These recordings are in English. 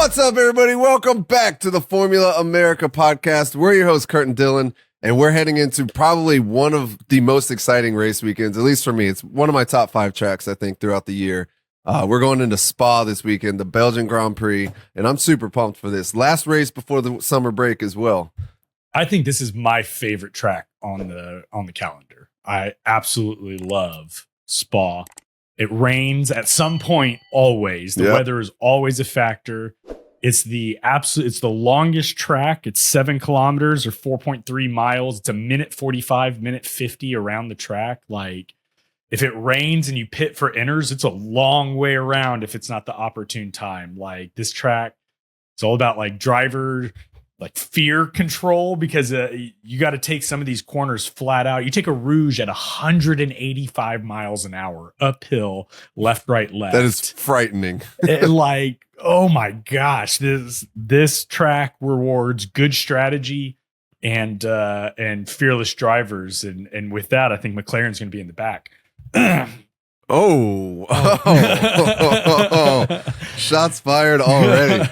What's up, everybody? Welcome back to the Formula America podcast. We're your hosts, Kurt and Dylan, and we're heading into probably one of the most exciting race weekends, at least for me. It's one of my top 5 tracks, I think, throughout the year. We're going into Spa this weekend, the Belgian Grand Prix, and I'm super pumped for this. Last race before the summer break as well. I think this is my favorite track on the calendar. I absolutely love Spa. It rains at some point always. The weather is always a factor. It's the longest track. It's 7 kilometers or 4.3 miles. It's a minute 45, minute 50 around the track. Like, if it rains and you pit for inners, it's a long way around if it's not the opportune time. Like, this track, it's all about like driver fear control, because you got to take some of these corners flat out. You take a Rouge at 185 miles an hour uphill, left, right, left. That is frightening. Oh my gosh, this track rewards good strategy and fearless drivers, and with that, I think McLaren's going to be in the back. Oh, shots fired already.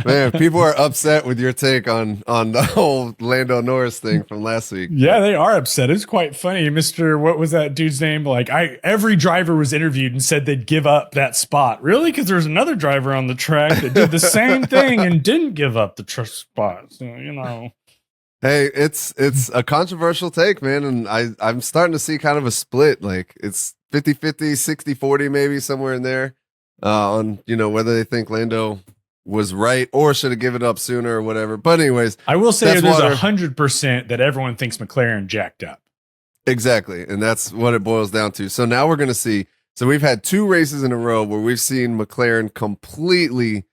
Man, people are upset with your take on the whole Lando Norris thing from last week. Yeah, they are upset. It's quite funny. What was that dude's name? Every driver was interviewed and said they'd give up that spot. Really? Because there's another driver on the track that did the same thing and didn't give up the spot. So, Hey, it's a controversial take, man, and I'm starting to see kind of a split. Like, it's 50-50, 60-40, maybe somewhere in there, on whether they think Lando was right or should have given up sooner or whatever. But anyways, I will say there's 100% that everyone thinks McLaren jacked up. Exactly, and that's what it boils down to. So now we're going to see. So we've had 2 races in a row where we've seen McLaren completely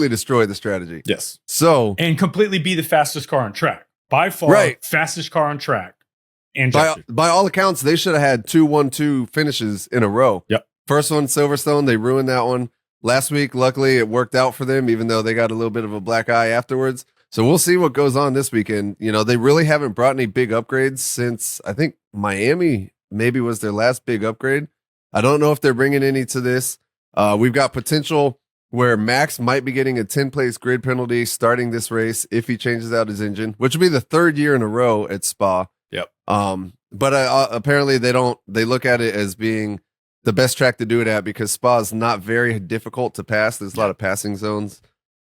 destroy the strategy. Yes. And completely be the fastest car on track. By far, fastest car on track. And by all accounts, they should have had 2-1-2 finishes in a row. Yep. First one, Silverstone, they ruined that one. Last week, luckily, it worked out for them, even though they got a little bit of a black eye afterwards. So we'll see what goes on this weekend. They really haven't brought any big upgrades since, I think, Miami maybe was their last big upgrade. I don't know if they're bringing any to this. We've got potential where Max might be getting a 10-place grid penalty starting this race if he changes out his engine, which will be the 3rd year in a row at Spa. Yep. But apparently they look at it as being the best track to do it at, because Spa is not very difficult to pass. There's a lot of passing zones.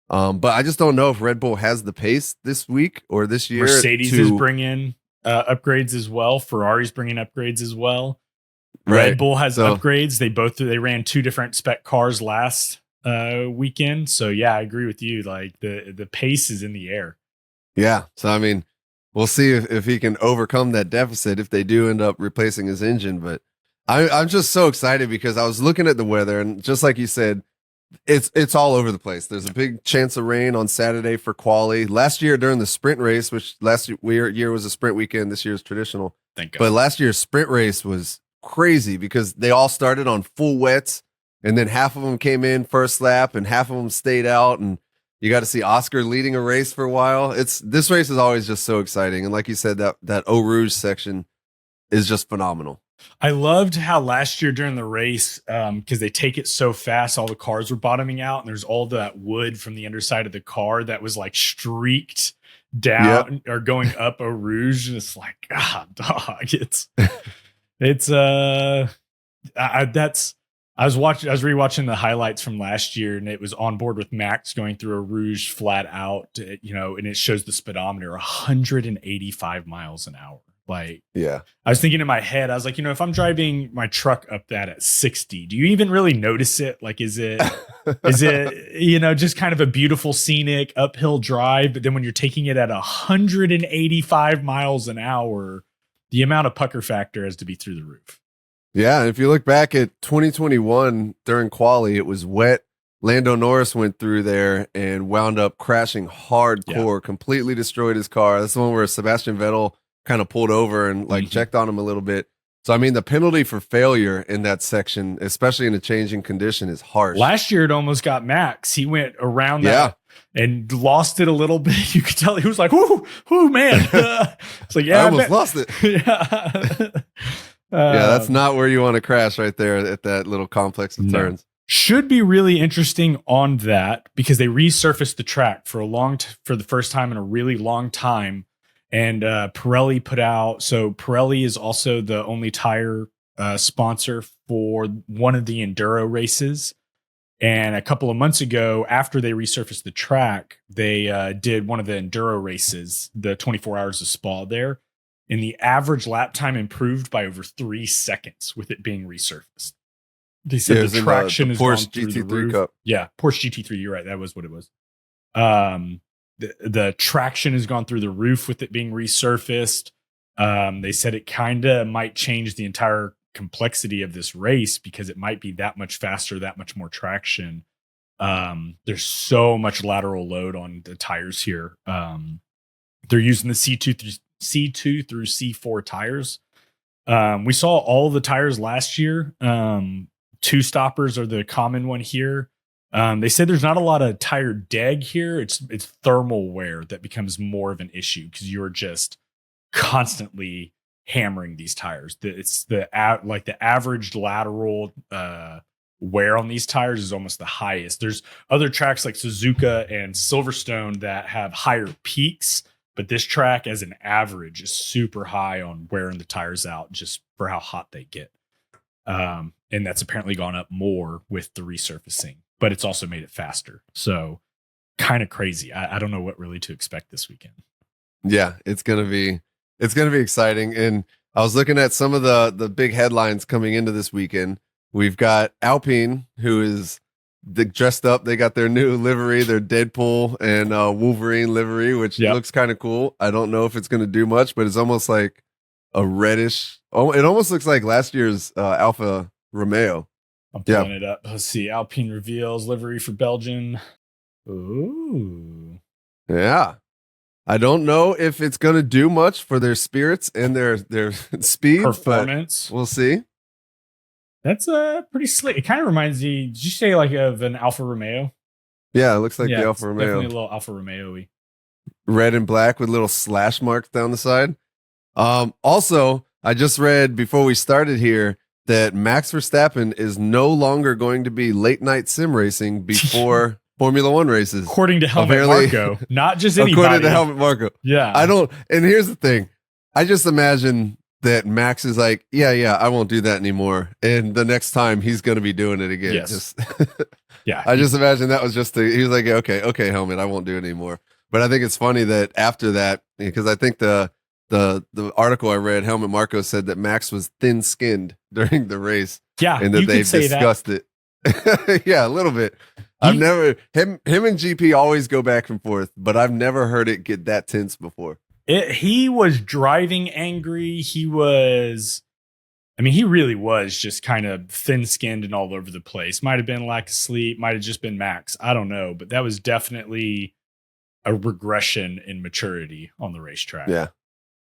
But I just don't know if Red Bull has the pace this week or this year. Mercedes is bringing upgrades as well. Ferrari's bringing upgrades as well. Red Bull has upgrades. They ran 2 different spec cars last weekend. So yeah, I agree with you. Like, the pace is in the air. Yeah. So I mean, we'll see if he can overcome that deficit if they do end up replacing his engine. But I'm just so excited because I was looking at the weather, and just like you said, it's all over the place. There's a big chance of rain on Saturday for quali. Last year during the sprint race, which last year was a sprint weekend, this year's traditional. Thank God. But last year's sprint race was crazy because they all started on full wets, and then half of them came in first lap and half of them stayed out, and you got to see Oscar leading a race for a while. This race is always just so exciting. And like you said, that Eau Rouge section is just phenomenal. I loved how last year during the race, because they take it so fast, all the cars were bottoming out, and there's all that wood from the underside of the car that was like streaked down or going up Eau Rouge. And it's like, God, dog, I was rewatching the highlights from last year, and it was on board with Max going through a Rouge flat out, and it shows the speedometer 185 miles an hour. Like, yeah, I was thinking in my head, I was like, if I'm driving my truck up that at 60, do you even really notice it? Like, is it, just kind of a beautiful scenic uphill drive? But then when you're taking it at 185 miles an hour, the amount of pucker factor has to be through the roof. Yeah, and if you look back at 2021 during quali, it was wet. Lando Norris went through there and wound up crashing hardcore, completely destroyed his car. That's the one where Sebastian Vettel kind of pulled over and checked on him a little bit. So, I mean, the penalty for failure in that section, especially in a changing condition, is harsh. Last year, it almost got Max. He went around that and lost it a little bit. You could tell he was like, whoo, man. It's like, I almost lost it. Yeah. Yeah, that's not where you want to crash right there at that little complex of turns. Should be really interesting on that because they resurfaced the track for for the first time in a really long time. And Pirelli put out, so Pirelli is also the only tire sponsor for one of the enduro races. And a couple of months ago, after they resurfaced the track, they did one of the enduro races, the 24 hours of Spa there. And the average lap time improved by over 3 seconds with it being resurfaced. They said the traction is Porsche gone through GT3 the roof. Cup. Yeah, Porsche GT3. You're right. That was what it was. The traction has gone through the roof with it being resurfaced. They said it kind of might change the entire complexity of this race because it might be that much faster, that much more traction. There's so much lateral load on the tires here. They're using the C2 through C4 tires. We saw all the tires last year. Two stoppers are the common one here. They said there's not a lot of tire deg here. It's thermal wear that becomes more of an issue because you're just constantly hammering these tires. It's the average lateral wear on these tires is almost the highest. There's other tracks like Suzuka and Silverstone that have higher peaks, but this track as an average is super high on wearing the tires out just for how hot they get. And that's apparently gone up more with the resurfacing, but it's also made it faster. So kind of crazy. I don't know what really to expect this weekend. Yeah, it's gonna be exciting. And I was looking at some of the big headlines coming into this weekend. We've got Alpine, who is dressed up. They got their new livery, their Deadpool and Wolverine livery, which looks kind of cool. I don't know if it's gonna do much, but it's almost like a reddish. Oh, it almost looks like last year's Alfa Romeo. I'm pulling it up. Let's see. Alpine reveals livery for Belgian. Ooh. Yeah. I don't know if it's going to do much for their spirits and their speed. Performance. We'll see. That's pretty slick. It kind of reminds me, did you say like of an Alfa Romeo? Yeah, it looks like the Alfa Romeo. Definitely a little Alfa Romeo-y. Red and black with little slash marks down the side. Also, I just read before we started here that Max Verstappen is no longer going to be late night sim racing before Formula One races. According to Helmut Marko, not just anybody. According to Helmut Marko. Yeah. And here's the thing. I just imagine that Max is like, yeah, I won't do that anymore. And the next time he's going to be doing it again. Yes. Yeah. I just imagine that was he was like, okay, Helmut, I won't do it anymore. But I think it's funny that after that, because I think the article I read, Helmut Marko said that Max was thin skinned during the race. Yeah. And that they discussed it. Yeah, a little bit. I've never him and GP always go back and forth, but I've never heard it get that tense before. He was driving angry. He really was just kind of thin-skinned and all over the place. Might have been lack of sleep, might have just been Max. I don't know, but that was definitely a regression in maturity on the racetrack. Yeah.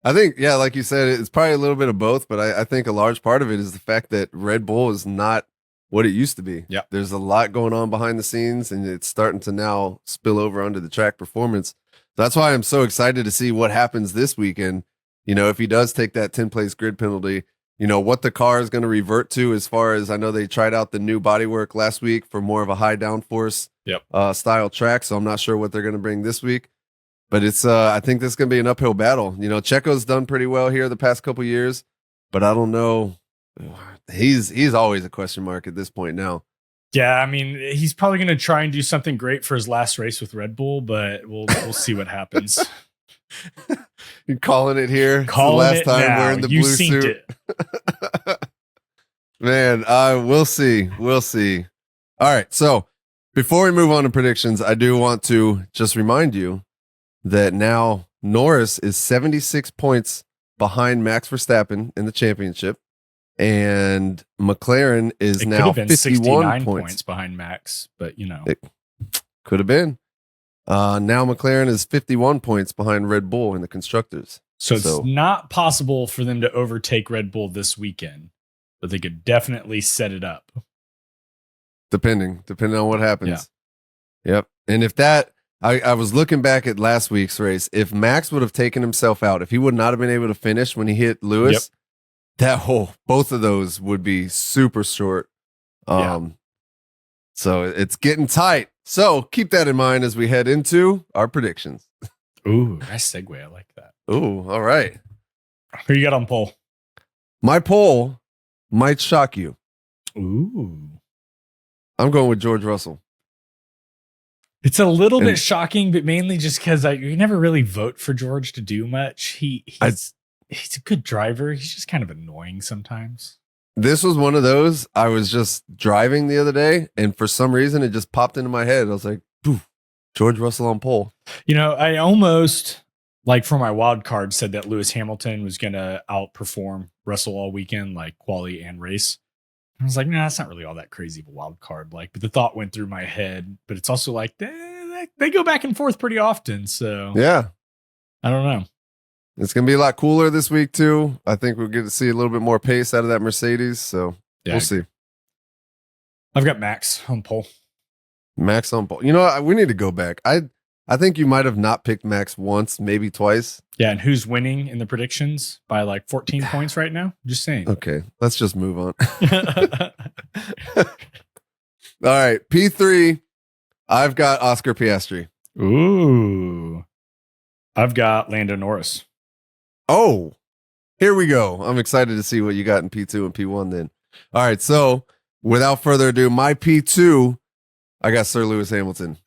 I think, like you said, it's probably a little bit of both, but I think a large part of it is the fact that Red Bull is not what it used to be. Yeah. There's a lot going on behind the scenes, and it's starting to now spill over onto the track performance. That's why I'm so excited to see what happens this weekend. You know, if he does take that 10-place grid penalty, you know, what the car is going to revert to as far as I know they tried out the new bodywork last week for more of a high downforce style track. So I'm not sure what they're going to bring this week. But it's I think this is going to be an uphill battle. You know, Checo's done pretty well here the past couple years, but I don't know. He's always a question mark at this point now. Yeah, I mean, he's probably going to try and do something great for his last race with Red Bull, but we'll see what happens. You're calling it here. Calling it's the last it time now. wearing the You blue synced suit. it. Man, we'll see. We'll see. All right. So before we move on to predictions, I do want to just remind you that now Norris is 76 points behind Max Verstappen in the championship. And McLaren is now 51 points behind Max, but you know, it could have been. Now McLaren is 51 points behind Red Bull in the constructors. So it's not possible for them to overtake Red Bull this weekend, but they could definitely set it up. Depending on what happens. Yeah. Yep. And if that, I was looking back at last week's race. If Max would have taken himself out, if he would not have been able to finish when he hit Lewis, both of those would be super short. So it's getting tight. So keep that in mind as we head into our predictions. Ooh, nice segue. I like that. Ooh, all right. Who you got on pole? My poll might shock you. Ooh. I'm going with George Russell. It's a little bit shocking, but mainly just because you never really vote for George to do much. He's a good driver. He's just kind of annoying sometimes. This was one of those. I was just driving the other day, and for some reason, it just popped into my head. I was like, poof, George Russell on pole. I almost, like for my wild card, said that Lewis Hamilton was going to outperform Russell all weekend, like quali and race. I was like, nah, that's not really all that crazy of a wild card. But the thought went through my head. But it's also like they go back and forth pretty often. So yeah, I don't know. It's going to be a lot cooler this week, too. I think we'll get to see a little bit more pace out of that Mercedes. So we'll see. I've got Max on pole. Max on pole. You know what? We need to go back. I think you might have not picked Max once, maybe twice. Yeah, and who's winning in the predictions by like 14 points right now? Just saying. Okay, let's just move on. All right, P3. I've got Oscar Piastri. Ooh. I've got Lando Norris. Oh, here we go. I'm excited to see what you got in P2 and P1 then. All right, so without further ado, my P2, I got Sir Lewis Hamilton.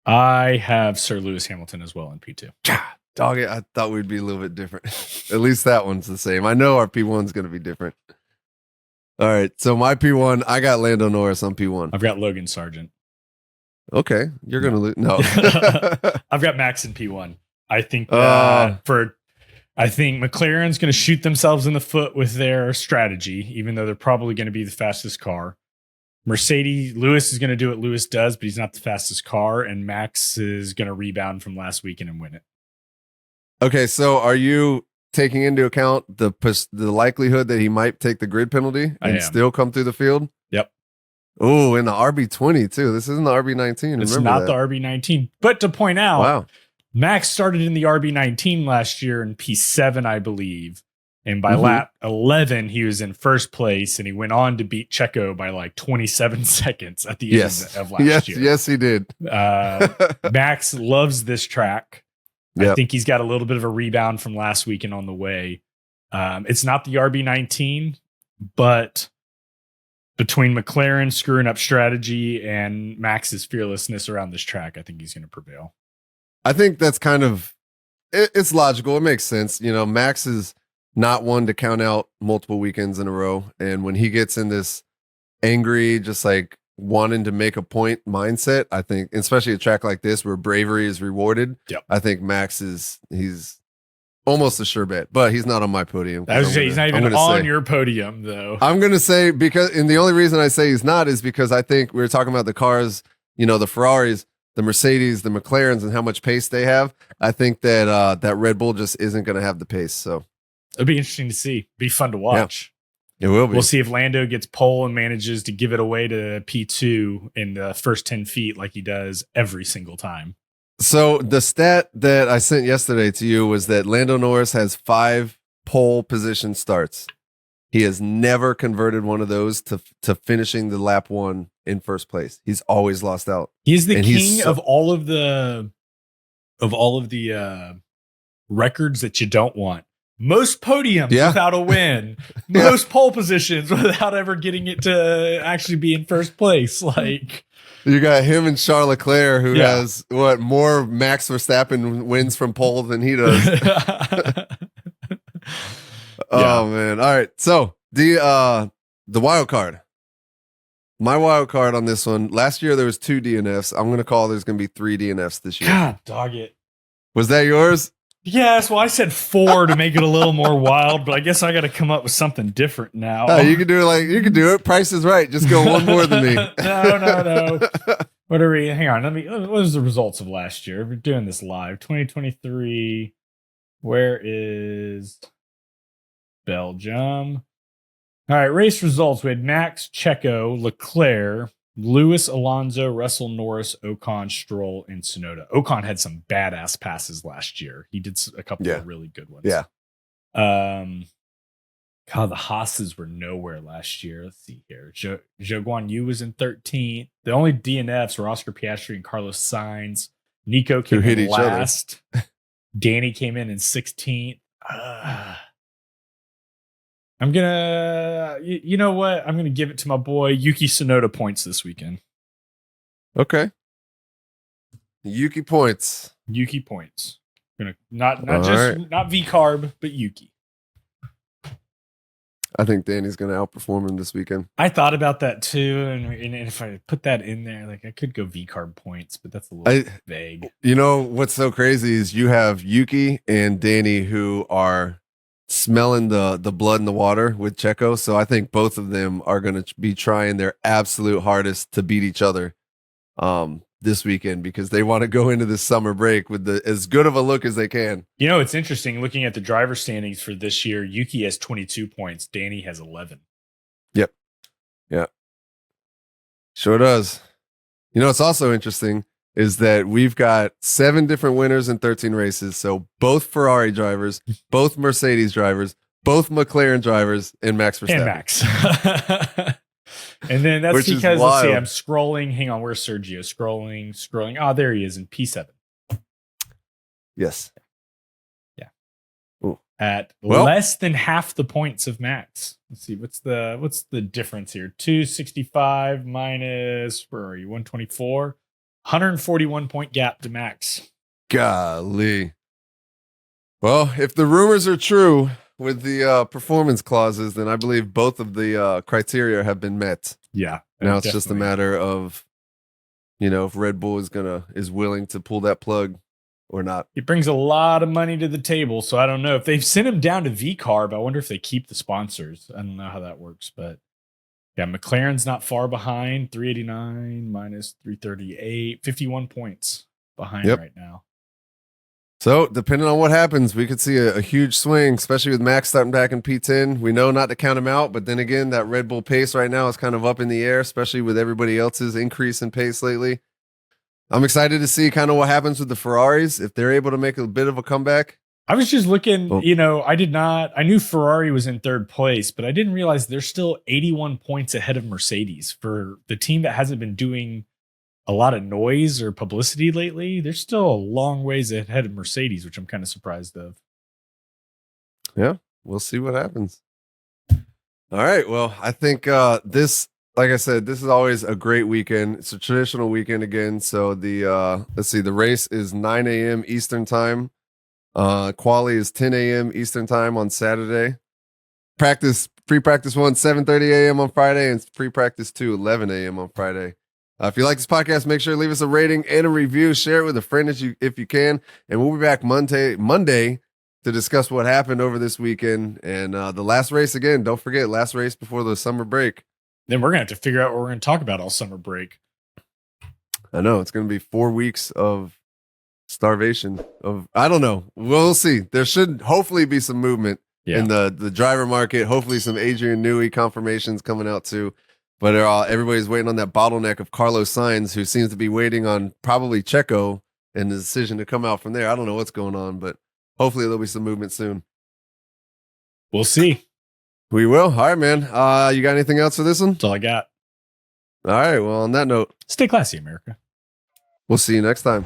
I have Sir Lewis Hamilton as well in P2. Dog it, I thought we'd be a little bit different. At least that one's the same. I know our P1's going to be different. All right, so my P1, I got Lando Norris on P1. I've got Logan Sargent. Okay, you're going to lose. No. I've got Max in P1. I think I think McLaren's going to shoot themselves in the foot with their strategy, even though they're probably going to be the fastest car. Lewis is going to do what Lewis does, but he's not the fastest car, and Max is going to rebound from last weekend and win it. Okay, so are you taking into account the likelihood that he might take the grid penalty and still come through the field? Yep. Oh, in the RB20 too. This isn't the RB19. It's not the RB19. But to point out, wow. Max started in the RB19 last year in P7, I believe. And by lap 11, he was in first place, and he went on to beat Checo by like 27 seconds at the end of last year. Yes, he did. Max loves this track. Yep. I think he's got a little bit of a rebound from last weekend on the way. It's not the RB19, but between McLaren screwing up strategy and Max's fearlessness around this track, I think he's going to prevail. I think that's kind of, it's logical. It makes sense. You know, Max is not one to count out multiple weekends in a row. And when he gets in this angry, just like wanting to make a point mindset, I think, especially a track like this where bravery is rewarded, I think Max he's almost a sure bet, but he's not on my podium. He's not even on your podium, though. I'm going to say and the only reason I say he's not is because I think we were talking about the cars, you know, the Ferraris, the Mercedes, the McLarens, and how much pace they have. I think that that Red Bull just isn't going to have the pace. So it'll be interesting to see. Be fun to watch. Yeah, it will be. We'll see if Lando gets pole and manages to give it away to P2 in the first 10 feet like he does every single time. So the stat that I sent yesterday to you was that Lando Norris has 5 pole position starts. He has never converted one of those to finishing the lap 1 in first place. He's always lost out. He's the king of all of the records that you don't want. Most podiums without a win. Most pole positions without ever getting it to actually be in first place. Like, you got him and Charles Leclerc, who has more Max Verstappen wins from pole than he does. Oh man! All right, so the wild card. My wild card on this one. Last year there was 2 DNFs. I'm going to call there's going to be 3 DNFs this year. God, dog it. Was that yours? Yes. Well, I said 4 to make it a little more wild, but I guess I got to come up with something different now. Oh, you can do it you can do it. Price is right. Just go one more than me. No. What are we? Hang on. What was the results of last year? We're doing this live. 2023. Where is Belgium? All right. Race results. We had Max, Checo, Leclerc, Lewis, Alonso, Russell, Norris, Ocon, Stroll, and Tsunoda. Ocon had some badass passes last year. He did a couple of really good ones. Yeah. God, the Haas's were nowhere last year. Let's see here. Zhou Guan Yu was in 13th. The only DNFs were Oscar Piastri and Carlos Sainz. Nico came hit in each other. last. Danny came in 16th. I'm gonna, you know what? I'm gonna give it to my boy Yuki Tsunoda points this weekend. Okay. Yuki points. Yuki points. Gonna not All just right. not V carb, but Yuki. I think Danny's going to outperform him this weekend. I thought about that too, and if I put that in there, like I could go V carb points, but that's a little vague. You know what's so crazy is you have Yuki and Danny who are smelling the blood in the water with Checo, so I think both of them are going to be trying their absolute hardest to beat each other this weekend because they want to go into this summer break with as good of a look as they can. You know, it's interesting looking at the driver standings for this year. Yuki has 22 points. Danny has 11. Yep. Yeah. Sure does. You know, it's also interesting is that we've got 7 different winners in 13 races. So both Ferrari drivers, both Mercedes drivers, both McLaren drivers, and Max Verstappen. And Max. And then that's Which because, is let's see, wild. I'm scrolling. Hang on, where's Sergio? Scrolling. Oh, there he is in P7. Yes. Yeah. Ooh. At less than half the points of Max. Let's see, what's the difference here? 265 minus, where are you? 124. 141 point gap to Max. Golly. Well, if the rumors are true with the performance clauses, then I believe both of the criteria have been met. Yeah. Now it's just a matter of, if Red Bull is willing to pull that plug or not. It brings a lot of money to the table, so I don't know. If they've sent him down to V-Carb, I wonder if they keep the sponsors. I don't know how that works, but yeah, McLaren's not far behind. 389 minus 338, 51 points behind right now. So, depending on what happens, we could see a huge swing, especially with Max starting back in P10. We know not to count him out, but then again, that Red Bull pace right now is kind of up in the air, especially with everybody else's increase in pace lately. I'm excited to see kind of what happens with the Ferraris, if they're able to make a bit of a comeback. I was just looking, I knew Ferrari was in third place, but I didn't realize they're still 81 points ahead of Mercedes. For the team that hasn't been doing a lot of noise or publicity lately, they're still a long ways ahead of Mercedes, which I'm kind of surprised of. Yeah, we'll see what happens. All right. Well, I think this, like I said, this is always a great weekend. It's a traditional weekend again. So the race is 9 a.m. Eastern time. Quali is 10 a.m. Eastern time on Saturday. Pre-practice 1, 7:30 a.m. on Friday, and pre-practice 2, 11 a.m. on Friday. If you like this podcast, make sure to leave us a rating and a review. Share it with a friend if you can. And we'll be back Monday to discuss what happened over this weekend. And the last race again, don't forget, last race before the summer break. Then we're going to have to figure out what we're going to talk about all summer break. I know, it's going to be 4 weeks of starvation. I don't know. We'll see. There should hopefully be some movement in the driver market. Hopefully some Adrian Newey confirmations coming out too. But everybody's waiting on that bottleneck of Carlos Sainz, who seems to be waiting on probably Checo and the decision to come out from there. I don't know what's going on, but hopefully there'll be some movement soon. We'll see. We will. All right, man. You got anything else for this one? That's all I got. All right. Well, on that note, stay classy, America. We'll see you next time.